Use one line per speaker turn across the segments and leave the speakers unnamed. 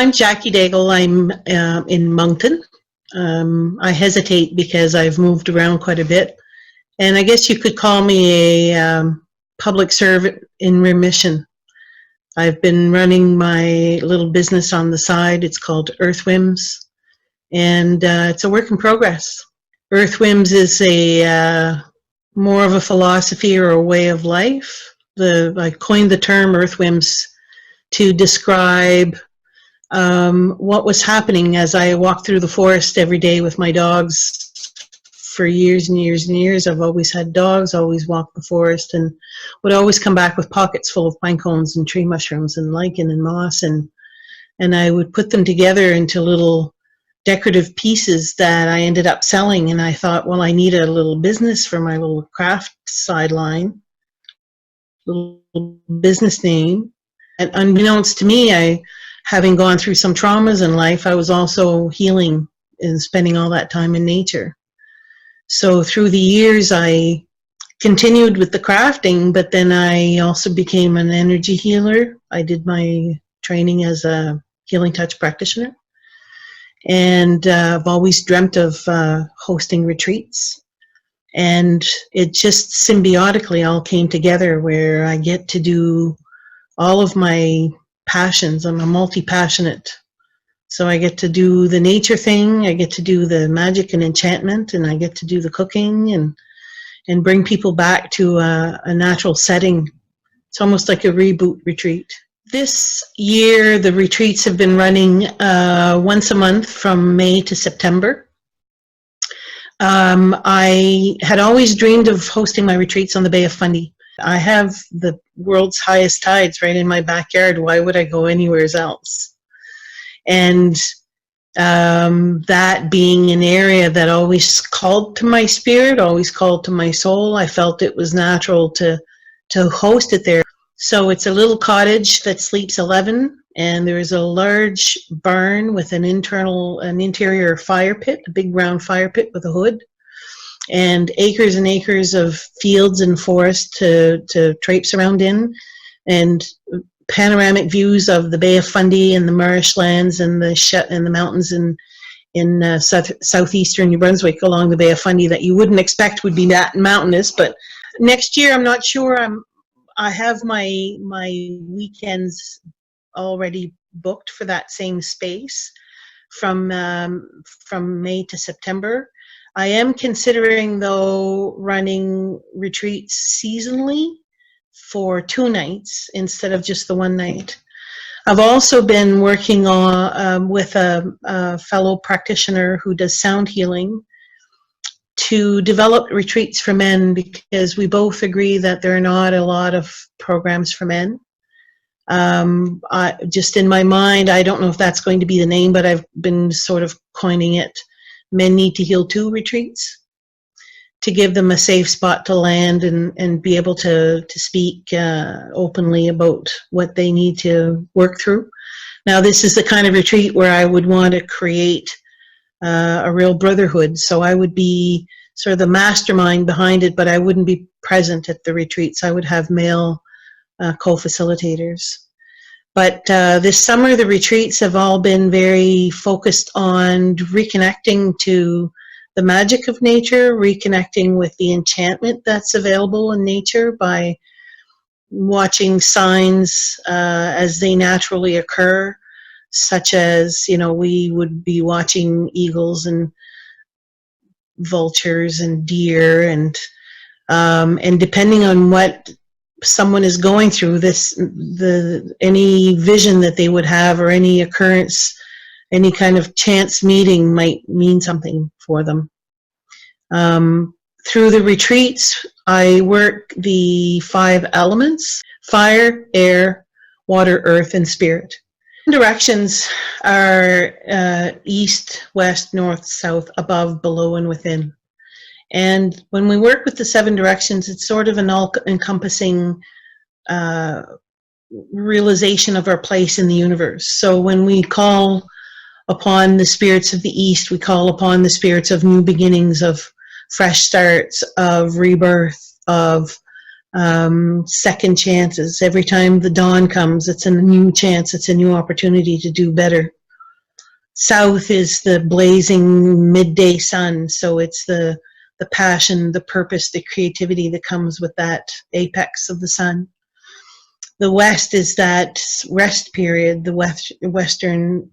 I'm Jacquie Daigle. I'm in Moncton. I hesitate because I've moved around quite a bit. And I guess you could call me a public servant in remission. I've been running my little business on the side. It's called Earth Whims. And it's a work in progress. Earth Whims is a more of a philosophy or a way of life. I coined the term Earth Whims to describe what was happening as I walked through the forest every day with my dogs for years and years and years. I've always had dogs, always walked the forest, and would always come back with pockets full of pine cones and tree mushrooms and lichen and moss, and I would put them together into little decorative pieces that I ended up selling. And I thought, well, I need a little business for my little craft sideline, little business name. And unbeknownst to me, having gone through some traumas in life, I was also healing and spending all that time in nature. So through the years, I continued with the crafting, but then I also became an energy healer. I did my training as a healing touch practitioner. And I've always dreamt of hosting retreats. And it just symbiotically all came together where I get to do all of my passions. I'm a multi-passionate. So I get to do the nature thing, I get to do the magic and enchantment, and I get to do the cooking and bring people back to a natural setting. It's almost like a reboot retreat. This year, the retreats have been running once a month from May to September. I had always dreamed of hosting my retreats on the Bay of Fundy. I have the world's highest tides right in my backyard. Why would I go anywhere else? And that being an area that always called to my spirit, always called to my soul, I felt it was natural to host it there. So it's a little cottage that sleeps 11, and there is a large barn with an interior fire pit, a big round fire pit with a hood, and acres and acres of fields and forest to traipse around in, and panoramic views of the Bay of Fundy and the marshlands and the mountains in southeastern New Brunswick along the Bay of Fundy that you wouldn't expect would be that mountainous. But next year, I'm not sure. I have my weekends already booked for that same space from May to September. I am considering, though, running retreats seasonally for 2 nights instead of just the 1 night. I've also been working on with a fellow practitioner who does sound healing to develop retreats for men, because we both agree that there are not a lot of programs for men. Just in my mind, I don't know if that's going to be the name, but I've been sort of coining it Men Need to Heal Too retreats, to give them a safe spot to land and be able to speak openly about what they need to work through. Now, this is the kind of retreat where I would want to create a real brotherhood. So I would be sort of the mastermind behind it, but I wouldn't be present at the retreats. I would have male co-facilitators. But this summer, the retreats have all been very focused on reconnecting to the magic of nature, reconnecting with the enchantment that's available in nature by watching signs as they naturally occur, such as, we would be watching eagles and vultures and deer, and depending on what someone is going through, any vision that they would have or any occurrence, any kind of chance meeting might mean something for them. Through the retreats, I work the 5 elements: fire, air, water, earth, and spirit. Directions are east, west, north, south, above, below, and within. And when we work with the 7 directions, it's sort of an all-encompassing realization of our place in the universe. So when we call upon the spirits of the east, we call upon the spirits of new beginnings, of fresh starts, of rebirth, of second chances. Every time the dawn comes, it's a new chance, it's a new opportunity to do better. South is the blazing midday sun, so it's the passion, the purpose, the creativity that comes with that apex of the sun. The west is that rest period. The western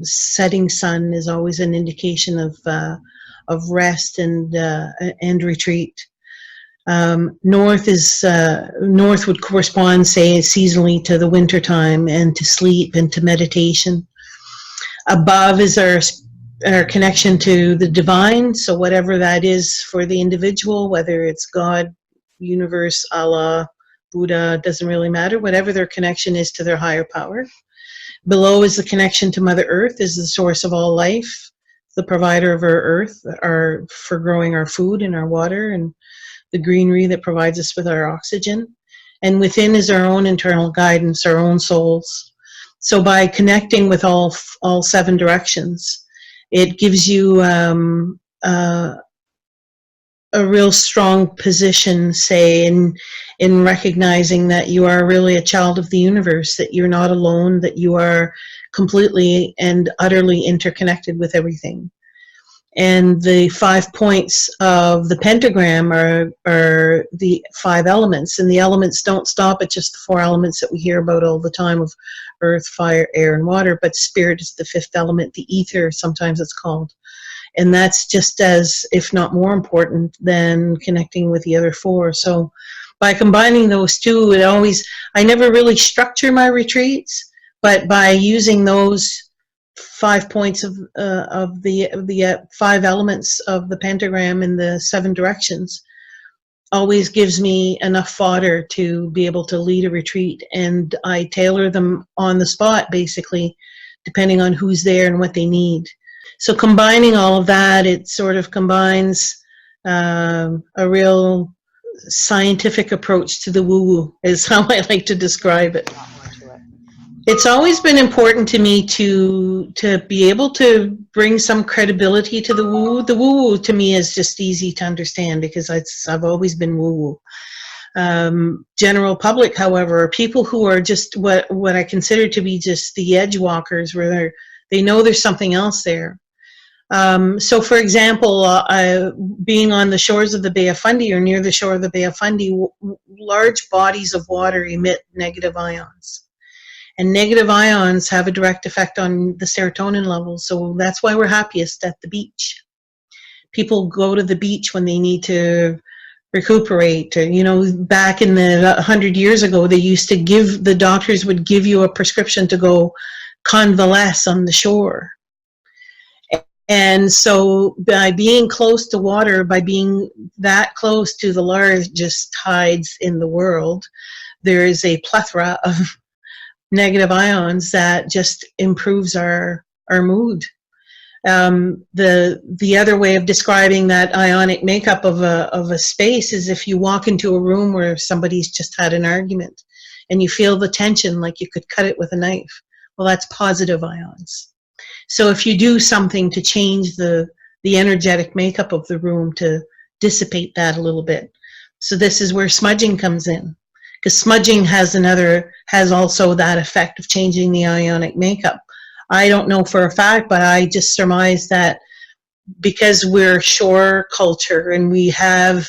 setting sun is always an indication of rest and retreat. North would correspond, say, seasonally to the winter time and to sleep and to meditation. Above is our connection to the divine, so whatever that is for the individual, whether it's God, universe, Allah, Buddha, doesn't really matter, whatever their connection is to their higher power. Below is the connection to Mother Earth, is the source of all life, the provider of our earth, for growing our food and our water, and the greenery that provides us with our oxygen. And within is our own internal guidance, our own souls. So by connecting with all seven directions, it gives you a real strong position, say, in recognizing that you are really a child of the universe, that you're not alone, that you are completely and utterly interconnected with everything. And the 5 points of the pentagram are the 5 elements, and the elements don't stop at just the 4 elements that we hear about all the time of earth, fire, air, and water, but spirit is the 5th element, the ether, sometimes it's called. And that's just as, if not more important than connecting with the other 4. So by combining those two, I never really structure my retreats, but by using those 5 points of the 5 elements of the pentagram and the 7 directions, always gives me enough fodder to be able to lead a retreat. And I tailor them on the spot, basically, depending on who's there and what they need. So combining all of that, it sort of combines a real scientific approach to the woo-woo, is how I like to describe it. It's always been important to me to be able to bring some credibility to the woo-woo. The woo-woo to me is just easy to understand because I've always been woo-woo. General public, however, are people who are just what I consider to be just the edge walkers, where they know there's something else there. So for example, being on the shores of the Bay of Fundy or near the shore of the Bay of Fundy, large bodies of water emit negative ions. And negative ions have a direct effect on the serotonin levels, so that's why we're happiest at the beach. People go to the beach when they need to recuperate. Or, back in the 100 years ago, the doctors would give you a prescription to go convalesce on the shore. And so by being close to water, by being that close to the largest tides in the world, there is a plethora of negative ions that just improves our mood. The other way of describing that ionic makeup of a space is if you walk into a room where somebody's just had an argument and you feel the tension like you could cut it with a knife. Well, that's positive ions. So if you do something to change the energetic makeup of the room to dissipate that a little bit. So this is where smudging comes in. Because smudging has also that effect of changing the ionic makeup. I don't know for a fact, but I just surmise that because we're shore culture and we have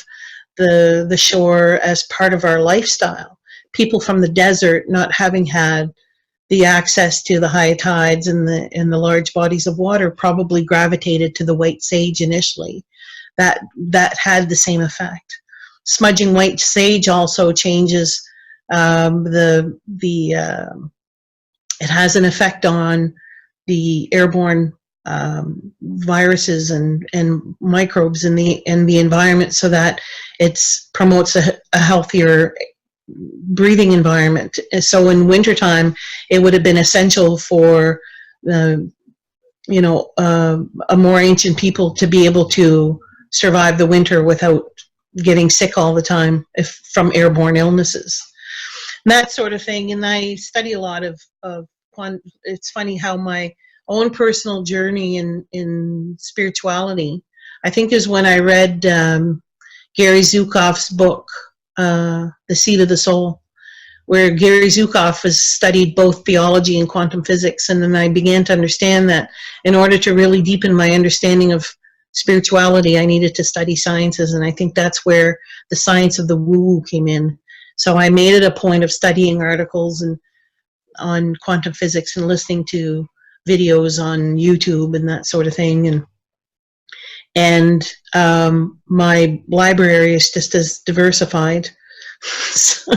the shore as part of our lifestyle, people from the desert not having had the access to the high tides and the large bodies of water probably gravitated to the white sage initially. That had the same effect. Smudging white sage also changes it has an effect on the airborne viruses and microbes in the environment, so that it promotes a healthier breathing environment. So in wintertime, it would have been essential for a more ancient people to be able to survive the winter without getting sick all the time from airborne illnesses. That sort of thing. And I study a lot of it's funny how my own personal journey in spirituality, I think, is when I read Gary Zukav's book, The Seat of the Soul, where Gary Zukav has studied both theology and quantum physics. And then I began to understand that in order to really deepen my understanding of spirituality, I needed to study sciences. And I think that's where the science of the woo-woo came in. So I made it a point of studying articles and on quantum physics and listening to videos on YouTube and that sort of thing. And my library is just as diversified. So,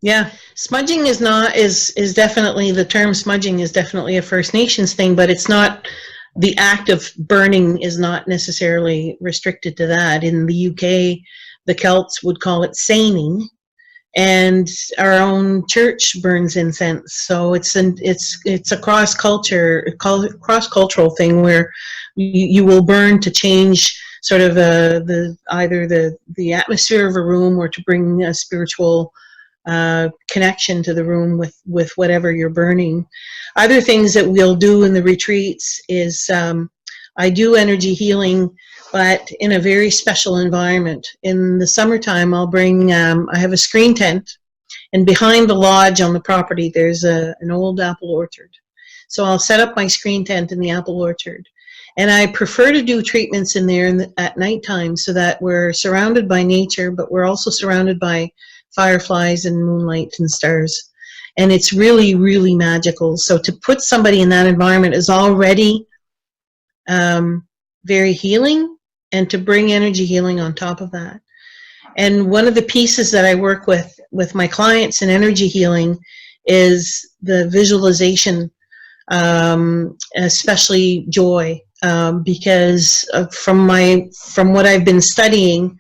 yeah, smudging is definitely, the term smudging is definitely a First Nations thing, but it's not, the act of burning is not necessarily restricted to that. In the UK, the Celts would call it seining, and our own church burns incense. So it's a cross-cultural thing where you will burn to change sort of either the atmosphere of a room, or to bring a spiritual connection to the room with whatever you're burning. Other things that we'll do in the retreats is I do energy healing, but in a very special environment. In the summertime, I'll bring, I have a screen tent, and behind the lodge on the property, there's an old apple orchard. So I'll set up my screen tent in the apple orchard. And I prefer to do treatments in there at nighttime, so that we're surrounded by nature, but we're also surrounded by fireflies and moonlight and stars. And it's really, really magical. So to put somebody in that environment is already very healing, and to bring energy healing on top of that. And one of the pieces that I work with my clients in energy healing is the visualization, especially joy, because from what I've been studying,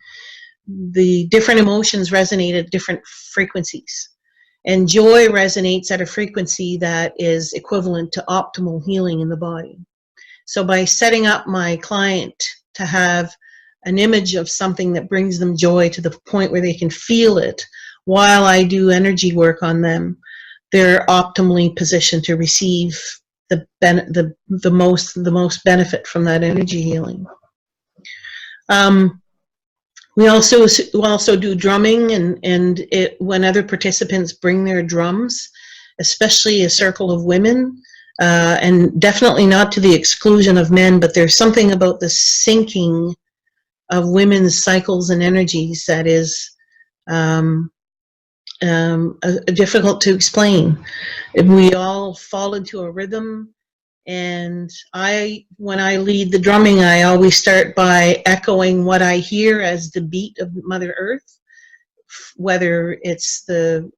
the different emotions resonate at different frequencies. And joy resonates at a frequency that is equivalent to optimal healing in the body. So by setting up my client to have an image of something that brings them joy to the point where they can feel it while I do energy work on them, they're optimally positioned to receive the most benefit from that energy healing. We also do drumming, and when other participants bring their drums, especially a circle of women, and definitely not to the exclusion of men, but there's something about the syncing of women's cycles and energies that is difficult to explain. We all fall into a rhythm, and when I lead the drumming, I always start by echoing what I hear as the beat of Mother Earth, whether it's the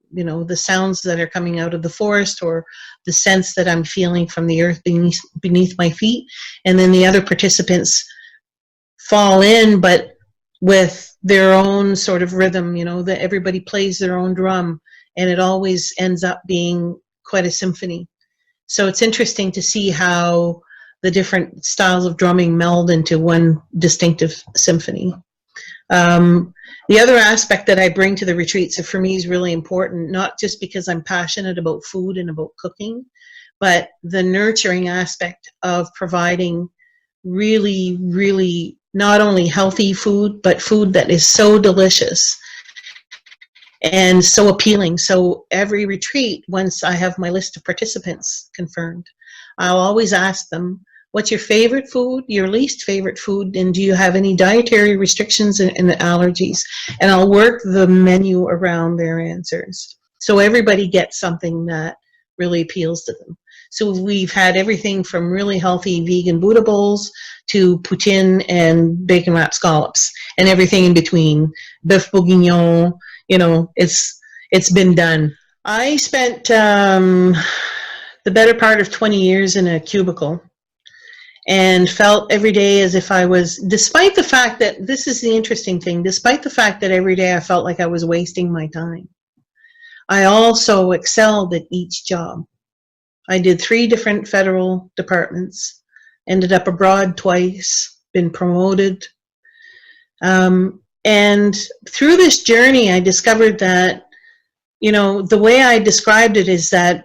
sounds that are coming out of the forest, or the sense that I'm feeling from the earth beneath my feet. And then the other participants fall in, but with their own sort of rhythm, that everybody plays their own drum, and it always ends up being quite a symphony. So it's interesting to see how the different styles of drumming meld into one distinctive symphony. The other aspect that I bring to the retreats that for me is really important, not just because I'm passionate about food and about cooking, but the nurturing aspect of providing really, really not only healthy food, but food that is so delicious and so appealing. So every retreat, once I have my list of participants confirmed, I'll always ask them, what's your favorite food, your least favorite food, and do you have any dietary restrictions and allergies? And I'll work the menu around their answers, so everybody gets something that really appeals to them. So we've had everything from really healthy vegan Buddha bowls to poutine and bacon wrapped scallops, and everything in between, beef bourguignon, it's been done. I spent the better part of 20 years in a cubicle, and felt every day as if I was, despite the fact that, this is the interesting thing, despite the fact that every day I felt like I was wasting my time, I also excelled at each job. I did 3 different federal departments, ended up abroad twice, been promoted. And through this journey, I discovered that, the way I described it is that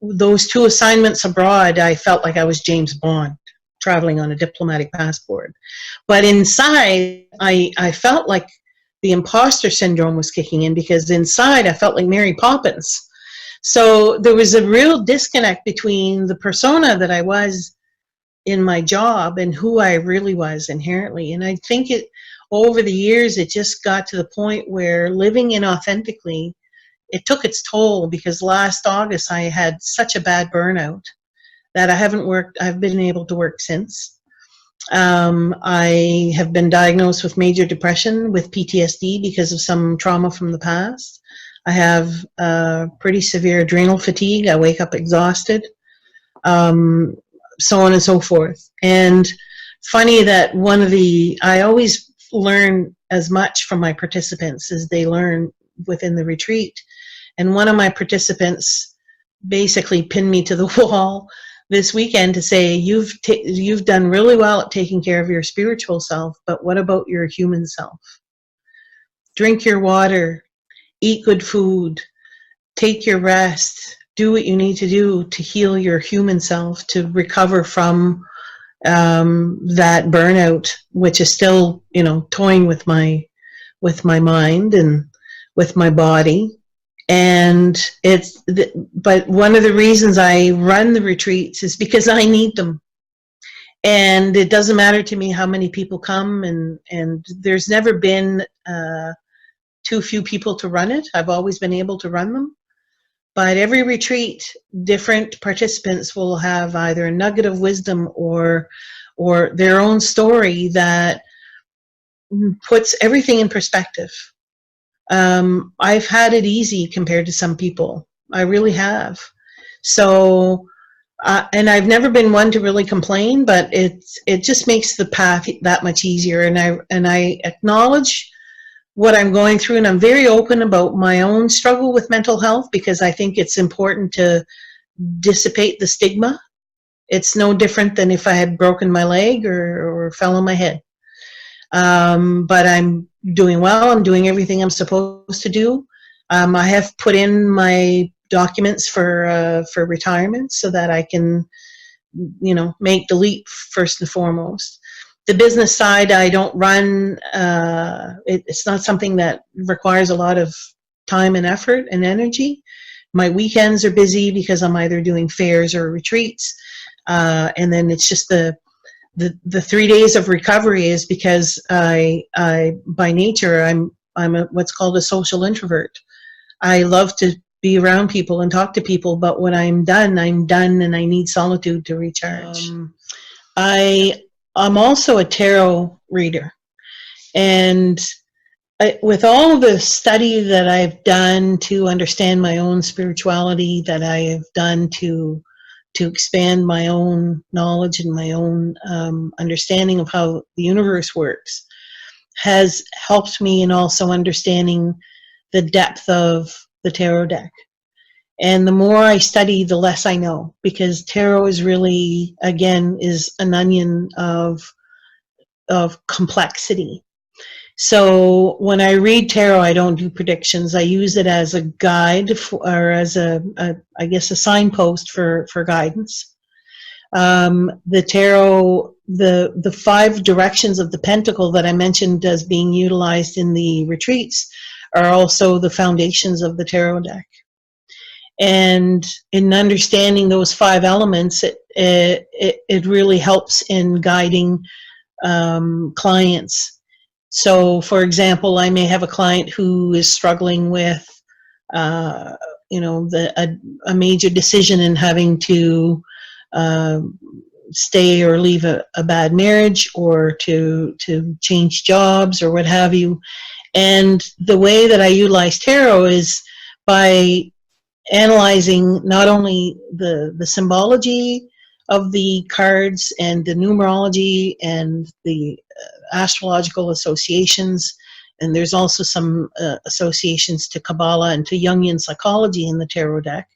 those 2 assignments abroad, I felt like I was James Bond. traveling on a diplomatic passport. But inside, I felt like the imposter syndrome was kicking in, because inside I felt like Mary Poppins. So there was a real disconnect between the persona that I was in my job and who I really was inherently. And I think over the years, it just got to the point where living inauthentically, it took its toll, because last August I had such a bad burnout that I've been able to work since. I have been diagnosed with major depression with PTSD because of some trauma from the past. I have pretty severe adrenal fatigue. I wake up exhausted, so on and so forth. And funny that I always learn as much from my participants as they learn within the retreat. And one of my participants basically pinned me to the wall this weekend to say, you've done really well at taking care of your spiritual self, but what about your human self? Drink your water, eat good food, take your rest, do what you need to do to heal your human self, to recover from that burnout, which is still, toying with my mind and with my body. And but one of the reasons I run the retreats is because I need them. And it doesn't matter to me how many people come, and there's never been too few people to run it. I've always been able to run them. But every retreat, different participants will have either a nugget of wisdom or their own story that puts everything in perspective. I've had it easy compared to some people. I really have. So, and I've never been one to really complain, but it just makes the path that much easier. And I acknowledge what I'm going through, and I'm very open about my own struggle with mental health, because I think it's important to dissipate the stigma. It's no different than if I had broken my leg or fell on my head. But I'm doing well. I'm doing everything I'm supposed to do. I have put in my documents for retirement so that I can, make the leap first and foremost. The business side, I don't run. It's not something that requires a lot of time and effort and energy. My weekends are busy because I'm either doing fairs or retreats, and then it's just the 3 days of recovery is because I by nature I'm what's called a social introvert. I love to be around people and talk to people, but when I'm done, and I need solitude to recharge. I'm also a tarot reader, and with all of the study that I've done to understand my own spirituality, that I have done to expand my own knowledge and my own understanding of how the universe works, has helped me in also understanding the depth of the tarot deck. And the more I study, the less I know, because tarot is really, again, is an onion of complexity. So when I read tarot, I don't do predictions. I use it as a guide or as a signpost for guidance. The tarot, the 5 directions of the pentacle that I mentioned as being utilized in the retreats are also the foundations of the tarot deck. And in understanding those 5 elements, it really helps in guiding clients. So, for example, I may have a client who is struggling with, a major decision in having to stay or leave a bad marriage, or to change jobs, or what have you. And the way that I utilize tarot is by analyzing not only the symbology of the cards and the numerology and the astrological associations, and there's also some associations to Kabbalah and to Jungian psychology in the tarot deck.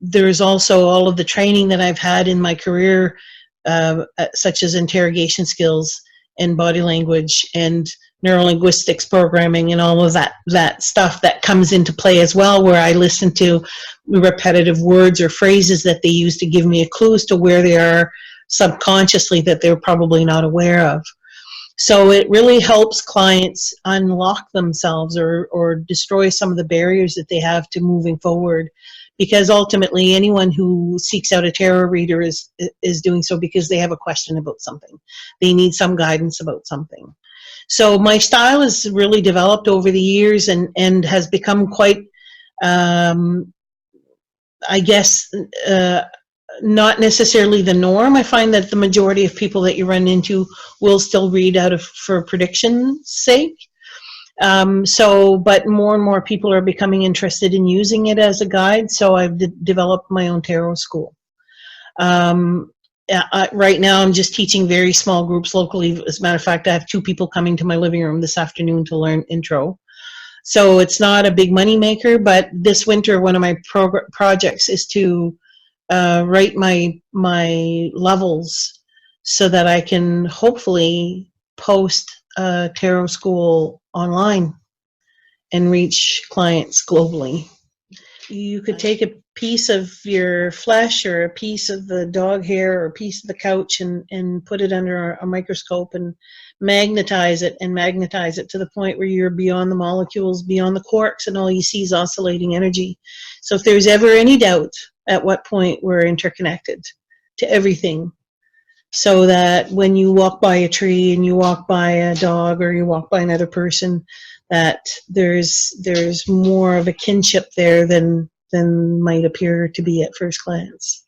There's also all of the training that I've had in my career, such as interrogation skills and body language and neurolinguistics programming and all of that stuff that comes into play as well, where I listen to repetitive words or phrases that they use to give me a clue as to where they are subconsciously that they're probably not aware of. So it really helps clients unlock themselves or destroy some of the barriers that they have to moving forward. Because ultimately, anyone who seeks out a tarot reader is doing so because they have a question about something. They need some guidance about something. So my style has really developed over the years and has become quite, I guess, not necessarily the norm. I find that the majority of people that you run into will still read out of for prediction's sake. But more and more people are becoming interested in using it as a guide, so I've developed my own tarot school. Right now I'm just teaching very small groups locally. As a matter of fact, I have 2 people coming to my living room this afternoon to learn intro. So it's not a big money maker, but this winter one of my projects is to write my levels so that I can hopefully post a tarot school online and reach clients globally. You could take a piece of your flesh or a piece of the dog hair or a piece of the couch and put it under a microscope and magnetize it to the point where you're beyond the molecules, beyond the quarks, and all you see is oscillating energy. So if there's ever any doubt at what point we're interconnected to everything, so that when you walk by a tree and you walk by a dog or you walk by another person, that there's more of a kinship there than might appear to be at first glance.